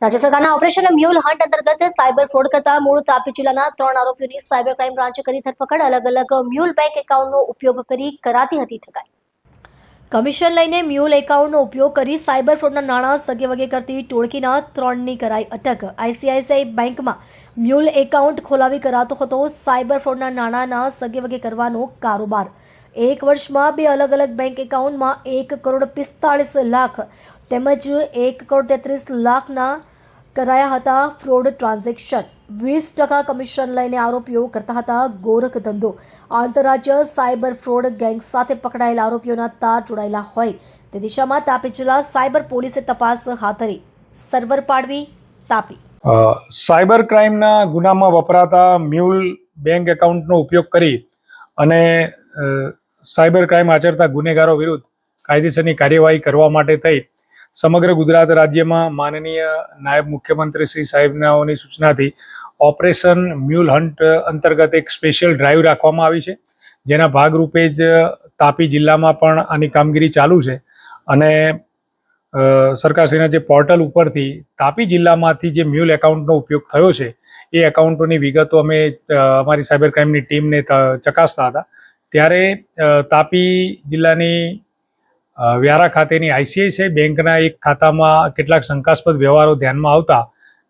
રાજ્ય સરકારના operation mule hunt અંતર્ગત સાયબર ફ્રોડ કરતા મૂળ તાપી જિલ્લાના 3 આરોપીઓની સાયબર ક્રાઇમ બ્રાન્ચે કરી ધરપકડ. અલગ અલગ મ્યુલ બેંક એકાઉન્ટનો ઉપયોગ કરી કરાતી હતી ઠગાઈ. કમિશન લઈને મ્યુલ એકાઉન્ટનો ઉપયોગ કરી સાયબર ફ્રોડના નાણાં સગે વગે કરતી ટોળકીના 3ની કરાઈ અટક. આઈસીઆઈસીઆઈ બેંકમાં મ્યુલ એકાઉન્ટ ખોલાવી કરાતો હતો સાયબર ફ્રોડના નાણાંના સગે વગે કરવાનો કારોબાર. એક વર્ષમાં 2 અલગ અલગ બેંક એકાઉન્ટમાં 1,45,00,000 તેમજ 1,33,00,000ના કરાયા હતા ફ્રોડ ટ્રાન્ઝેક્શન. 20% કમિશન લઈને આરોપીઓ કરતા હતા ગોરખ ધંધો. આંતરરાજ્ય સાયબર ફ્રોડ ગેંગ સાથે પકડાયેલા આરોપીઓના તાર જોડાયેલા હોય તે દિશામાં તાપી જિલ્લા સાયબર પોલીસે તપાસ હાથ ધરી. સર્વર પાડવી, તાપી. સાયબર ક્રાઇમના ગુનામાં વપરાતા મ્યુલ બેંક એકાઉન્ટનો ઉપયોગ કરી અને સાયબર ક્રાઇમ આચરતા ગુનેગારો વિરુદ્ધ કાયદેસરની કાર્યવાહી કરવા માટે થઈ સમગ્ર ગુજરાત રાજ્યમાં માનનીય નાયબ મુખ્યમંત્રી શ્રી સાહેબનાઓની સૂચનાથી ઓપરેશન મ્યુલ હન્ટ અંતર્ગત એક સ્પેશિયલ ડ્રાઈવ રાખવામાં આવી છે, જેના ભાગરૂપે જ તાપી જિલ્લામાં પણ આની કામગીરી ચાલુ છે. અને સરકારશ્રીના જે પોર્ટલ ઉપરથી તાપી જિલ્લામાંથી જે મ્યુલ એકાઉન્ટનો ઉપયોગ થયો છે એ એકાઉન્ટોની વિગતો અમે અમારી સાયબર ક્રાઇમની ટીમને ચકાસતા હતા, ત્યારે તાપી જિલ્લાની વ્યારા ખાતેની આઈસીઆઈસીઆઈ બેંકના એક ખાતામાં કેટલાક શંકાસ્પદ વ્યવહારો ધ્યાનમાં આવતા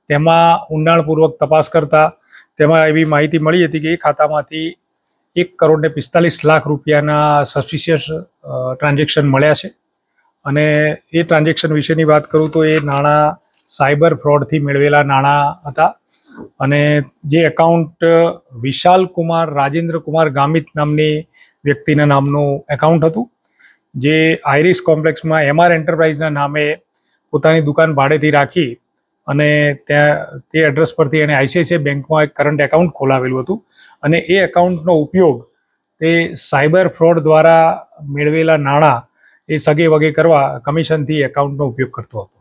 તેમાં ઊંડાણપૂર્વક તપાસ કરતા તેમાં એવી માહિતી મળી હતી કે એ ખાતામાંથી 1,45,00,000 રૂપિયાના સસ્પિશિયસ ટ્રાન્ઝેક્શન મળ્યા છે. અને એ ટ્રાન્ઝેક્શન વિશેની વાત કરું તો એ નાણાં સાયબર ફ્રોડથી મેળવેલા નાણાં હતા. અને જે એકાઉન્ટ વિશાલ કુમાર રાજેન્દ્ર કુમાર ગામિત નામની વ્યક્તિના નામનું એકાઉન્ટ હતું, જે આઈરિસ કોમ્પ્લેક્સમાં એમઆર એન્ટરપ્રાઇઝના નામે પોતાની દુકાન ભાડેથી રાખી અને ત્યાં તે એડ્રેસ પરથી એણે આઈસીઆઈસીઆઈ બેંકમાં એક કરંટ એકાઉન્ટ ખોલાવેલું હતું. અને એ એકાઉન્ટનો ઉપયોગ તે સાયબર ફ્રોડ દ્વારા મેળવેલા નાણાં એ સગે વગે કરવા કમિશનથી એકાઉન્ટનો ઉપયોગ કરતો હતો.